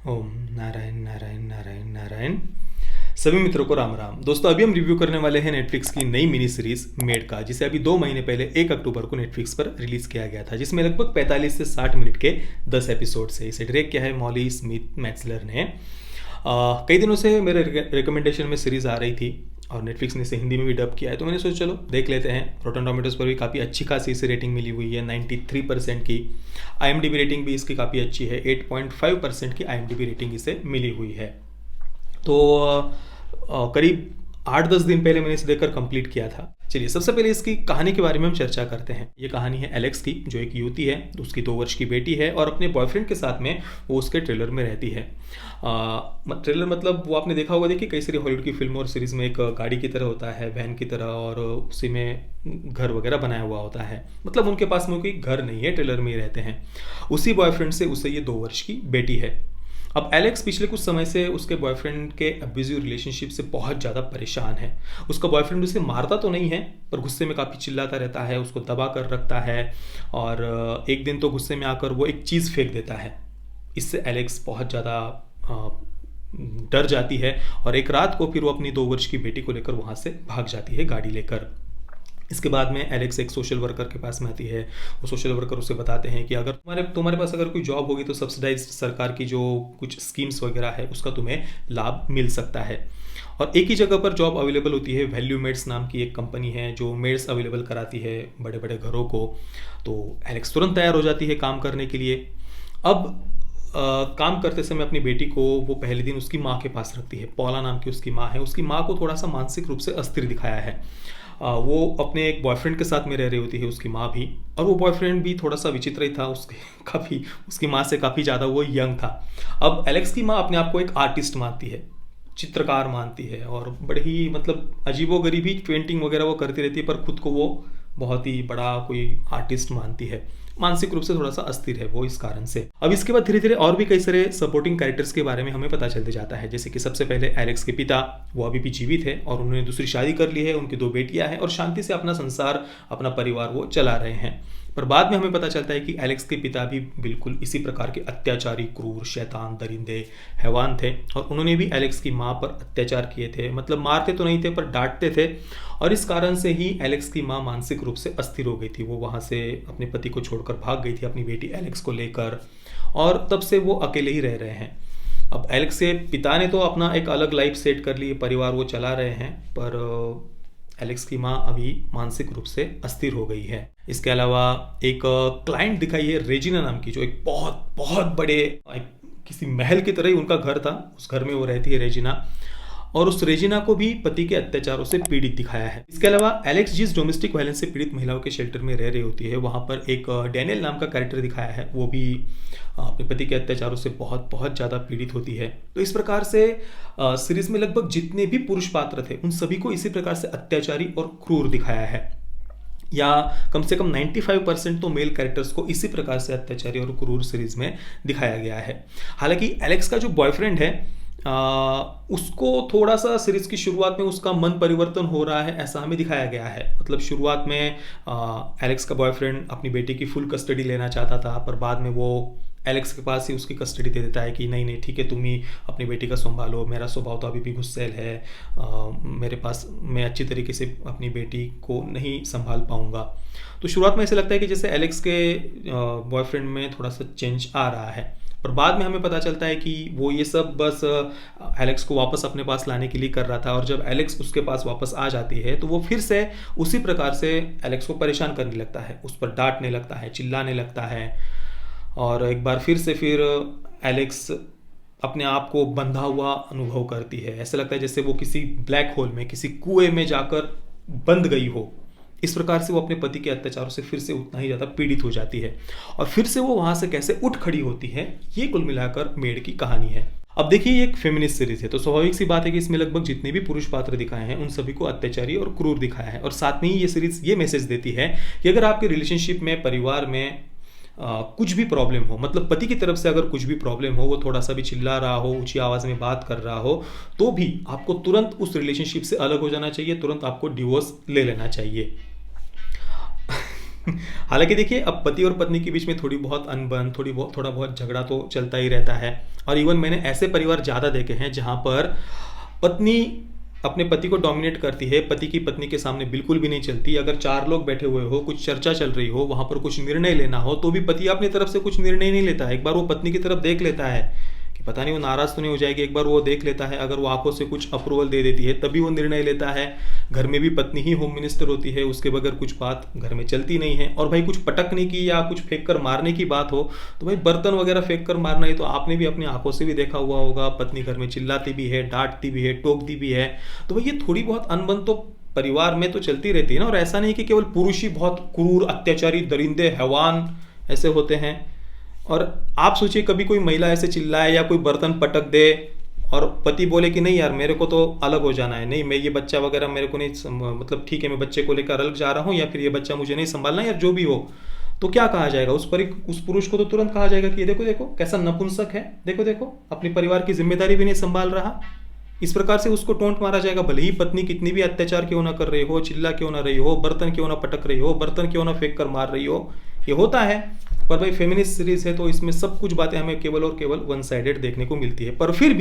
ओम नारायण नारायण नारायण नारायण। सभी मित्रों को राम राम। दोस्तों, अभी हम रिव्यू करने वाले हैं नेटफ्लिक्स की नई मिनी सीरीज मेड का, जिसे अभी 2 महीने पहले 1 अक्टूबर को नेटफ्लिक्स पर रिलीज किया गया था, जिसमें लगभग 45 से 60 मिनट के 10 एपिसोड है। इसे डायरेक्ट किया है मॉली स्मिथ मैक्सलर ने। कई दिनों से मेरे रिकमेंडेशन में सीरीज आ रही थी और नेटफ्लिक्स ने इसे हिंदी में भी डब किया है, तो मैंने सोचा चलो देख लेते हैं। रॉटन टोमेटोज पर भी काफ़ी अच्छी खासी इसे रेटिंग मिली हुई है, 93% की। IMDb रेटिंग भी इसकी काफ़ी अच्छी है, 8.5% की IMDb रेटिंग इसे मिली हुई है। तो करीब 8-10 दिन पहले मैंने इसे देखकर कंप्लीट किया था। चलिए, सबसे पहले इसकी कहानी के बारे में हम चर्चा करते हैं। ये कहानी है एलेक्स की, जो एक युवती है, उसकी 2 वर्ष की बेटी है और अपने बॉयफ्रेंड के साथ में वो उसके ट्रेलर में रहती है। ट्रेलर मतलब वो आपने देखा होगा, देखिए कई सारी हॉलीवुड की फिल्म और सीरीज में एक गाड़ी की तरह होता है, वैन की तरह, और उसी में घर वगैरह बनाया हुआ होता है। मतलब उनके पास में कोई घर नहीं है, ट्रेलर में ही रहते हैं। उसी बॉयफ्रेंड से उसे ये 2 वर्ष की बेटी है। अब एलेक्स पिछले कुछ समय से उसके बॉयफ्रेंड के अब्यूजिव रिलेशनशिप से बहुत ज़्यादा परेशान है। उसका बॉयफ्रेंड उसे मारता तो नहीं है, पर गुस्से में काफ़ी चिल्लाता रहता है, उसको दबा कर रखता है। और एक दिन तो गुस्से में आकर वो एक चीज़ फेंक देता है। इससे एलेक्स बहुत ज़्यादा डर जाती है और एक रात को फिर वो अपनी 2 वर्ष की बेटी को लेकर वहाँ से भाग जाती है गाड़ी लेकर। इसके बाद में एलेक्स एक सोशल वर्कर के पास में आती है। वो सोशल वर्कर उसे बताते हैं कि अगर तुम्हारे पास अगर कोई जॉब होगी तो सब्सिडाइज सरकार की जो कुछ स्कीम्स वगैरह है उसका तुम्हें लाभ मिल सकता है। और एक ही जगह पर जॉब अवेलेबल होती है। वैल्यू मेड्स नाम की एक कंपनी है जो मेड्स अवेलेबल कराती है बड़े बड़े घरों को। तो एलेक्स तुरंत तैयार हो जाती है काम करने के लिए। अब काम करते समय अपनी बेटी को वो पहले दिन उसकी माँ के पास रखती है। पॉला नाम की उसकी माँ है। उसकी माँ को थोड़ा सा मानसिक रूप से अस्थिर दिखाया है। वो अपने एक बॉयफ्रेंड के साथ में रह रही होती है, उसकी माँ भी। और वो बॉयफ्रेंड भी थोड़ा सा विचित्र ही था, उसके काफ़ी उसकी माँ से काफ़ी ज़्यादा वो यंग था। अब एलेक्स की माँ अपने आप को एक आर्टिस्ट मानती है, चित्रकार मानती है, और बड़े ही मतलब अजीबोगरीब ही पेंटिंग वगैरह वो करती रहती है, पर खुद को वो बहुत ही बड़ा कोई आर्टिस्ट मानती है। मानसिक रूप से थोड़ा सा अस्थिर है वो इस कारण से। अब इसके बाद धीरे धीरे और भी कई सारे सपोर्टिंग कैरेक्टर्स के बारे में हमें पता चलते जाता है। जैसे कि सबसे पहले एलेक्स के पिता, वो अभी भी जीवित है और उन्होंने दूसरी शादी कर ली है, उनकी 2 बेटियां हैं और शांति से अपना संसार, अपना परिवार वो चला रहे हैं। पर बाद में हमें पता चलता है कि एलेक्स के पिता भी बिल्कुल इसी प्रकार के अत्याचारी, क्रूर, शैतान, दरिंदे, हैवान थे। और उन्होंने भी एलेक्स की माँ पर अत्याचार किए थे। मतलब मारते तो नहीं थे पर डांटते थे। और इस कारण से ही एलेक्स की माँ मानसिक रूप से अस्थिर हो गई थी। वो वहाँ से अपने पति को छोड़कर भाग गई थी अपनी बेटी एलेक्स को लेकर, और तब से वो अकेले ही रह रहे हैं। अब एलेक्स के पिता ने तो अपना एक अलग लाइफ सेट कर ली, परिवार वो चला रहे हैं, पर एलेक्स की माँ अभी मानसिक रूप से अस्थिर हो गई है। इसके अलावा एक क्लाइंट दिखाई है रेजिना नाम की, जो एक बहुत बहुत बड़े किसी महल की तरह ही उनका घर था। उस घर में वो रहती है रेजिना, और उस रेजिना को भी पति के अत्याचारों से पीड़ित दिखाया है। इसके अलावा एलेक्स जिस डोमेस्टिक वायलेंस से पीड़ित महिलाओं के शेल्टर में रह रही होती है, वहाँ पर एक डैनियल नाम का कैरेक्टर दिखाया है। वो भी अपने पति के अत्याचारों से बहुत बहुत ज़्यादा पीड़ित होती है। तो इस प्रकार से सीरीज में लगभग जितने भी पुरुष पात्र थे उन सभी को इसी प्रकार से अत्याचारी और क्रूर दिखाया है, या कम से कम 95% तो मेल कैरेक्टर्स को इसी प्रकार से अत्याचारी और क्रूर सीरीज में दिखाया गया है। हालांकि एलेक्स का जो बॉयफ्रेंड है, उसको थोड़ा सा सीरीज की शुरुआत में उसका मन परिवर्तन हो रहा है, ऐसा हमें दिखाया गया है। मतलब शुरुआत में एलेक्स का बॉयफ्रेंड अपनी बेटी की फुल कस्टडी लेना चाहता था, पर बाद में वो एलेक्स के पास ही उसकी कस्टडी दे देता है कि नहीं नहीं ठीक है, तुम ही अपनी बेटी का संभालो, मेरा स्वभाव तो अभी भी गुस्सैल है, मेरे पास मैं अच्छी तरीके से अपनी बेटी को नहीं संभाल पाऊंगा। तो शुरुआत में ऐसे लगता है कि जैसे एलेक्स के बॉयफ्रेंड में थोड़ा सा चेंज आ रहा है, पर बाद में हमें पता चलता है कि वो ये सब बस एलेक्स को वापस अपने पास लाने के लिए कर रहा था। और जब एलेक्स उसके पास वापस आ जाती है तो वो फिर से उसी प्रकार से एलेक्स को परेशान करने लगता है, उस पर डांटने लगता है, चिल्लाने लगता है। और एक बार फिर एलेक्स अपने आप को बंधा हुआ अनुभव करती है। ऐसा लगता है जैसे वो किसी ब्लैक होल में, किसी कुएं में जाकर बंद गई हो। इस प्रकार से वो अपने पति के अत्याचारों से फिर से उतना ही ज़्यादा पीड़ित हो जाती है, और फिर से वो वहाँ से कैसे उठ खड़ी होती है, ये कुल मिलाकर मेड की कहानी है। अब देखिए, ये एक फेमिनिस्ट सीरीज है, तो स्वाभाविक सी बात है कि इसमें लगभग जितने भी पुरुष पात्र दिखाए हैं उन सभी को अत्याचारी और क्रूर दिखाया है। और साथ में ही ये सीरीज ये मैसेज देती है कि अगर आपके रिलेशनशिप में, परिवार में कुछ भी प्रॉब्लम हो, मतलब पति की तरफ से अगर कुछ भी प्रॉब्लम हो, वो थोड़ा सा भी चिल्ला रहा हो, ऊंची आवाज़ में बात कर रहा हो, तो भी आपको तुरंत उस रिलेशनशिप से अलग हो जाना चाहिए, तुरंत आपको डिवोर्स ले लेना चाहिए। हालांकि देखिए, अब पति और पत्नी के बीच में थोड़ी बहुत अनबन, थोड़ा बहुत झगड़ा तो चलता ही रहता है। और इवन मैंने ऐसे परिवार ज़्यादा देखे हैं जहाँ पर पत्नी अपने पति को डोमिनेट करती है, पति की पत्नी के सामने बिल्कुल भी नहीं चलती। अगर 4 लोग बैठे हुए हो, कुछ चर्चा चल रही हो, वहाँ पर कुछ निर्णय लेना हो, तो भी पति अपनी तरफ से कुछ निर्णय नहीं लेता है। एक बार वो पत्नी की तरफ देख लेता है कि पता नहीं वो नाराज़ तो नहीं हो जाएगी, एक बार वो देख लेता है। अगर वो आंखों से कुछ अप्रूवल दे देती है तभी वो निर्णय लेता है। घर में भी पत्नी ही होम मिनिस्टर होती है, उसके बगैर कुछ बात घर में चलती नहीं है। और भाई कुछ पटकने की या कुछ फेंक कर मारने की बात हो तो भाई बर्तन वगैरह फेंक कर मारना ही तो आपने भी अपनी आंखों से भी देखा हुआ होगा। पत्नी घर में चिल्लाती भी है, डांटती भी है, टोकती भी है। तो भाई ये थोड़ी बहुत अनबन तो परिवार में तो चलती रहती है ना। और ऐसा नहीं कि केवल पुरुष ही बहुत क्रूर, अत्याचारी, दरिंदे, हैवान ऐसे होते हैं। और आप सोचिए, कभी कोई महिला ऐसे चिल्लाए या कोई बर्तन पटक दे और पति बोले कि नहीं यार मेरे को तो अलग हो जाना है, नहीं मैं ये बच्चा वगैरह मेरे को नहीं मतलब ठीक है मैं बच्चे को लेकर अलग जा रहा हूँ, या फिर ये बच्चा मुझे नहीं संभालना, या जो भी हो, तो क्या कहा जाएगा उस पुरुष को? तो तुरंत कहा जाएगा कि ये देखो देखो कैसा नपुंसक है, देखो देखो अपनी परिवार की जिम्मेदारी भी नहीं संभाल रहा। इस प्रकार से उसको टोंट मारा जाएगा। भले ही पत्नी कितनी भी अत्याचार क्यों ना कर रही हो, चिल्ला क्यों ना रही हो, बर्तन क्यों ना पटक रही हो, बर्तन क्यों ना फेंक कर मार रही हो, ये होता है। पर भाई फेमिनिस्ट सीरीज है तो इसमें सब कुछ बातें हमें केवल और केवल वन साइडेड देखने को मिलती है। पर फिर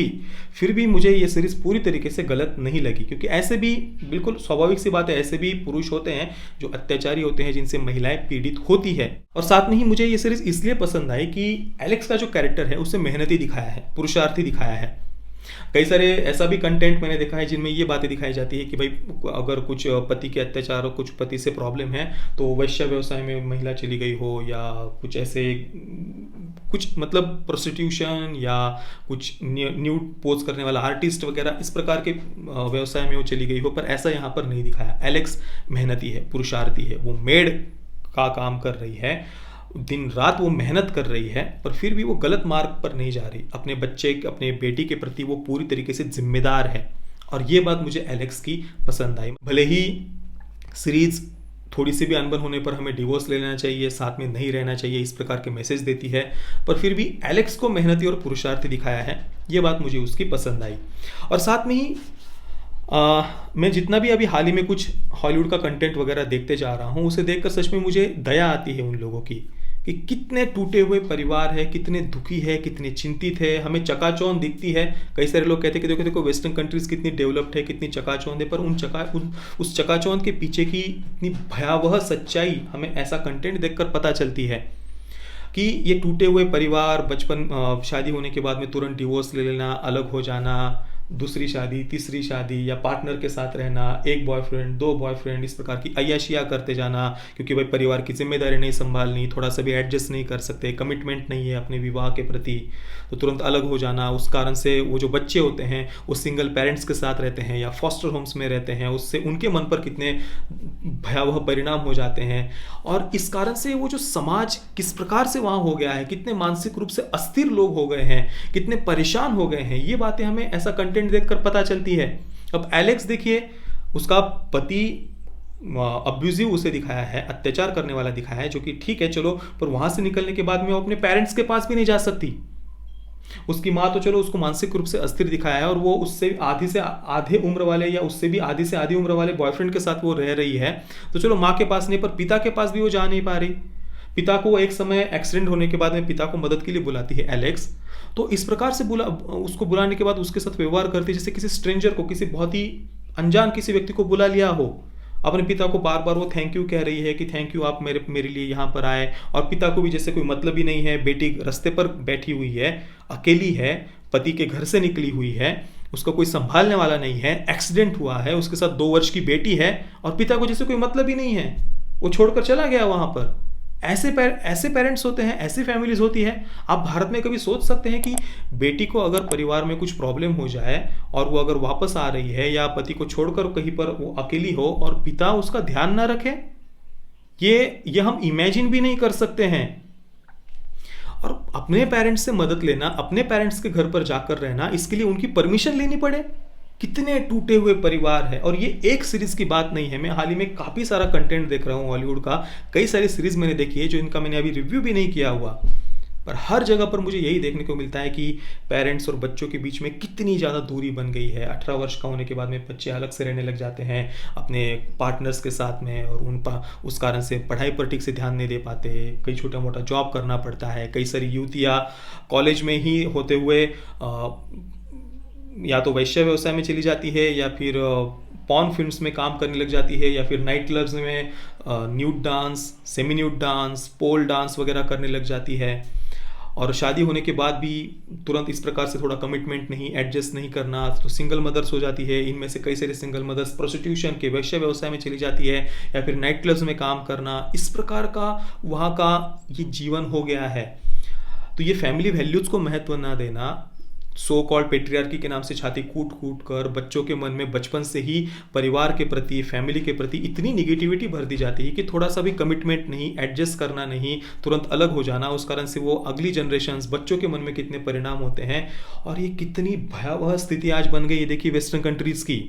भी मुझे ये सीरीज पूरी तरीके से गलत नहीं लगी, क्योंकि ऐसे भी बिल्कुल स्वाभाविक सी बात है, ऐसे भी पुरुष होते हैं जो अत्याचारी होते हैं, जिनसे महिलाएं पीड़ित होती है। और साथ में ही मुझे ये सीरीज इसलिए पसंद आई कि एलेक्स का जो कैरेक्टर है उसे मेहनती दिखाया है, पुरुषार्थी दिखाया है। कई सारे ऐसा भी कंटेंट मैंने देखा है जिनमें ये बातें दिखाई जाती है कि भाई अगर कुछ पति के अत्याचार और कुछ पति से प्रॉब्लम है तो वैश्य व्यवसाय में महिला चली गई हो, या कुछ ऐसे कुछ मतलब प्रोस्टिट्यूशन या कुछ न्यूड पोज करने वाला आर्टिस्ट वगैरह इस प्रकार के व्यवसाय में वो चली गई हो। पर ऐसा यहाँ पर नहीं दिखाया। एलेक्स मेहनती है, पुरुषार्थी है, वो मेड का काम कर रही है, दिन रात वो मेहनत कर रही है, पर फिर भी वो गलत मार्ग पर नहीं जा रही। अपने बच्चे, अपने बेटी के प्रति वो पूरी तरीके से जिम्मेदार है। और ये बात मुझे एलेक्स की पसंद आई। भले ही सीरीज थोड़ी सी भी अनबन होने पर हमें डिवोर्स ले लेना चाहिए, साथ में नहीं रहना चाहिए, इस प्रकार के मैसेज देती है, पर फिर भी एलेक्स को मेहनती और पुरुषार्थी दिखाया है। ये बात मुझे उसकी पसंद आई। और साथ में ही मैं जितना भी अभी हाल ही में कुछ हॉलीवुड का कंटेंट वगैरह देखते जा रहा हूँ, उसे देखकर सच में मुझे दया आती है उन लोगों की कि कितने टूटे हुए परिवार है, कितने दुखी है, कितने चिंतित है। हमें चकाचौंध दिखती है। कई सारे लोग कहते हैं कि देखो देखो वेस्टर्न कंट्रीज कितनी डेवलप्ड है, कितनी चकाचौंध है, पर उस चकाचौंध के पीछे की इतनी भयावह सच्चाई हमें ऐसा कंटेंट देखकर पता चलती है कि ये टूटे हुए परिवार, बचपन शादी होने के बाद में तुरंत डिवोर्स ले लेना, अलग हो जाना, दूसरी शादी, तीसरी शादी, या पार्टनर के साथ रहना, एक बॉयफ्रेंड, 2 बॉयफ्रेंड, इस प्रकार की अय्याशियाँ करते जाना, क्योंकि भाई परिवार की जिम्मेदारी नहीं संभालनी, थोड़ा सा भी एडजस्ट नहीं कर सकते, कमिटमेंट नहीं है अपने विवाह के प्रति, तो तुरंत अलग हो जाना। उस कारण से वो जो बच्चे होते हैं वो सिंगल पेरेंट्स के साथ रहते हैं या फॉस्टर होम्स में रहते हैं, उससे उनके मन पर कितने भयावह परिणाम हो जाते हैं। और इस कारण से वो जो समाज किस प्रकार से वहाँ हो गया है, कितने मानसिक रूप से अस्थिर लोग हो गए हैं, कितने परेशान हो गए हैं, ये बातें हमें ऐसा कंटेंट देखकर पता चलती है। अब एलेक्स देखिए, उसका पति अब्यूजिव उसे दिखाया है, अत्याचार करने वाला दिखाया है, जो कि ठीक है चलो, पर वहां से निकलने के बाद में वो अपने पेरेंट्स के पास भी नहीं जा सकती। उसकी माँ तो चलो उसको मानसिक रूप से अस्थिर दिखाया है, और वो उससे आधी से आधे उम्र वाले या उससे भी आधी से आधी उम्र वाले बॉयफ्रेंड के साथ वो रह रही है, तो चलो माँ के पास नहीं, पर पिता के पास भी वो जा नहीं पा रही। पिता को एक समय एक्सीडेंट होने के बाद में पिता को मदद के लिए बुलाती है एलेक्स, तो इस प्रकार से उसको बुलाने के बाद उसके साथ व्यवहार करती है जैसे किसी स्ट्रेंजर को, किसी बहुत ही अनजान किसी व्यक्ति को बुला लिया हो। अपने पिता को बार बार वो थैंक यू कह रही है कि थैंक यू आप मेरे लिए यहाँ पर आए, और पिता को भी जैसे कोई मतलब ही नहीं है। बेटी रास्ते पर बैठी हुई है, अकेली है, पति के घर से निकली हुई है, उसका कोई संभालने वाला नहीं है, एक्सीडेंट हुआ है, उसके साथ 2 वर्ष की बेटी है, और पिता को जैसे कोई मतलब ही नहीं है, वो छोड़कर चला गया वहाँ पर। ऐसे पेरेंट्स होते हैं, ऐसी फैमिलीज होती है। आप भारत में कभी सोच सकते हैं कि बेटी को अगर परिवार में कुछ प्रॉब्लम हो जाए और वो अगर वापस आ रही है या पति को छोड़कर कहीं पर वो अकेली हो और पिता उसका ध्यान ना रखे, ये हम इमेजिन भी नहीं कर सकते हैं। और अपने पेरेंट्स से मदद लेना, अपने पेरेंट्स के घर पर जाकर रहना, इसके लिए उनकी परमिशन लेनी पड़े। कितने टूटे हुए परिवार है। और ये एक सीरीज की बात नहीं है, मैं हाल ही में काफ़ी सारा कंटेंट देख रहा हूँ हॉलीवुड का, कई सारी सीरीज मैंने देखी है जो इनका मैंने अभी रिव्यू भी नहीं किया हुआ, पर हर जगह पर मुझे यही देखने को मिलता है कि पेरेंट्स और बच्चों के बीच में कितनी ज़्यादा दूरी बन गई है। 18 वर्ष का होने के बाद में बच्चे अलग से रहने लग जाते हैं अपने पार्टनर्स के साथ में, और उस कारण से पढ़ाई पर ठीक से ध्यान नहीं दे पाते। कई छोटा मोटा जॉब करना पड़ता है। कई सारी युवतियाँ कॉलेज में ही होते हुए या तो वैश्य व्यवसाय में चली जाती है, या फिर पॉर्न फिल्म्स में काम करने लग जाती है, या फिर नाइट क्लब्स में nude dance, semi nude dance, pole dance वगैरह करने लग जाती है। और शादी होने के बाद भी तुरंत इस प्रकार से थोड़ा कमिटमेंट नहीं, एडजस्ट नहीं करना, तो सिंगल मदर्स हो जाती है। इनमें से कई सारी सिंगल मदर्स प्रोस्टिट्यूशन के वैश्य व्यवसाय में चली जाती है, या फिर नाइट क्लब्स में काम करना। इस प्रकार का वहाँ का ये जीवन हो गया है। तो ये फैमिली वैल्यूज़ को महत्व ना देना, सो कॉल्ड पेट्रियार्की के नाम से छाती कूट कूट कर बच्चों के मन में बचपन से ही परिवार के प्रति, फैमिली के प्रति इतनी निगेटिविटी भर दी जाती है कि थोड़ा सा भी कमिटमेंट नहीं, एडजस्ट करना नहीं, तुरंत अलग हो जाना। उस कारण से वो अगली जनरेशन्स, बच्चों के मन में कितने परिणाम होते हैं। और ये कितनी भयावह स्थिति आज बन गई है देखिए वेस्टर्न कंट्रीज़ की।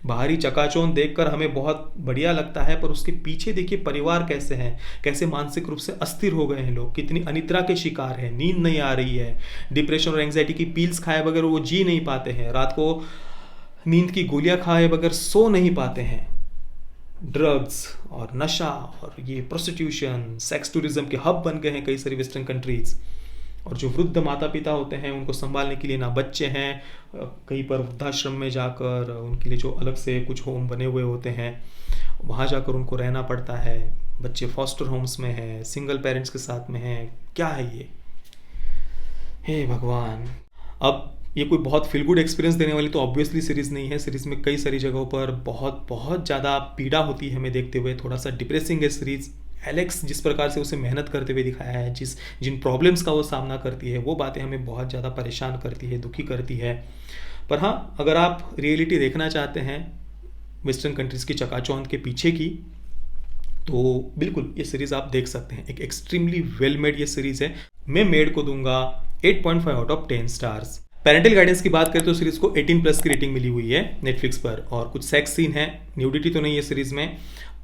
बाहरी चकाचौंध देखकर हमें बहुत बढ़िया लगता है, पर उसके पीछे देखिए परिवार कैसे हैं, कैसे मानसिक रूप से अस्थिर हो गए हैं लोग, कितनी अनिद्रा के शिकार हैं, नींद नहीं आ रही है, डिप्रेशन और एंग्जाइटी की पील्स खाए बगैर वो जी नहीं पाते हैं, रात को नींद की गोलियां खाए बगैर सो नहीं पाते हैं। ड्रग्स और नशा और ये प्रोस्टिट्यूशन, सेक्स टूरिज्म के हब बन गए हैं कई सारी वेस्टर्न कंट्रीज़। और जो वृद्ध माता पिता होते हैं उनको संभालने के लिए ना बच्चे हैं, कहीं पर वृद्धाश्रम में जाकर उनके लिए जो अलग से कुछ होम बने हुए होते हैं वहाँ जाकर उनको रहना पड़ता है। बच्चे फॉस्टर होम्स में हैं, सिंगल पेरेंट्स के साथ में हैं। क्या है ये, हे भगवान। अब ये कोई बहुत फील गुड एक्सपीरियंस देने वाली तो ऑब्वियसली सीरीज़ नहीं है। सीरीज़ में कई सारी जगहों पर बहुत बहुत ज़्यादा पीड़ा होती है हमें देखते हुए। थोड़ा सा डिप्रेसिंग है सीरीज़। एलेक्स जिस प्रकार से उसे मेहनत करते हुए दिखाया है, जिन प्रॉब्लम्स का वो सामना करती है, वो बातें हमें बहुत ज़्यादा परेशान करती है, दुखी करती है। पर हाँ, अगर आप रियलिटी देखना चाहते हैं वेस्टर्न कंट्रीज़ की चकाचौंध के पीछे की, तो बिल्कुल ये सीरीज़ आप देख सकते हैं। एक एक्सट्रीमली वेल मेड ये सीरीज़ है। मैं मेड को दूंगा 8.5 out of 10 stars. Parental guidance की बात करें तो सीरीज़ को 18+ की रेटिंग मिली हुई है नेटफ्लिक्स पर। और कुछ सेक्स सीन है, न्यूडिटी तो नहीं है सीरीज़ में,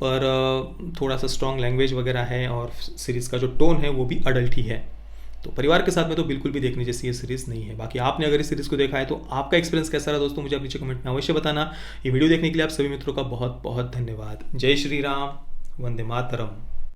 पर थोड़ा सा स्ट्रॉन्ग लैंग्वेज वगैरह है, और सीरीज़ का जो टोन है वो भी अडल्ट ही है। तो परिवार के साथ में तो बिल्कुल भी देखने जैसी ये सीरीज़ नहीं है। बाकी आपने अगर इस सीरीज़ को देखा है तो आपका एक्सपीरियंस कैसा रहा दोस्तों, मुझे आप नीचे कमेंट में अवश्य बताना। ये वीडियो देखने के लिए आप सभी मित्रों का बहुत बहुत धन्यवाद। जय श्री राम, वंदे मातरम।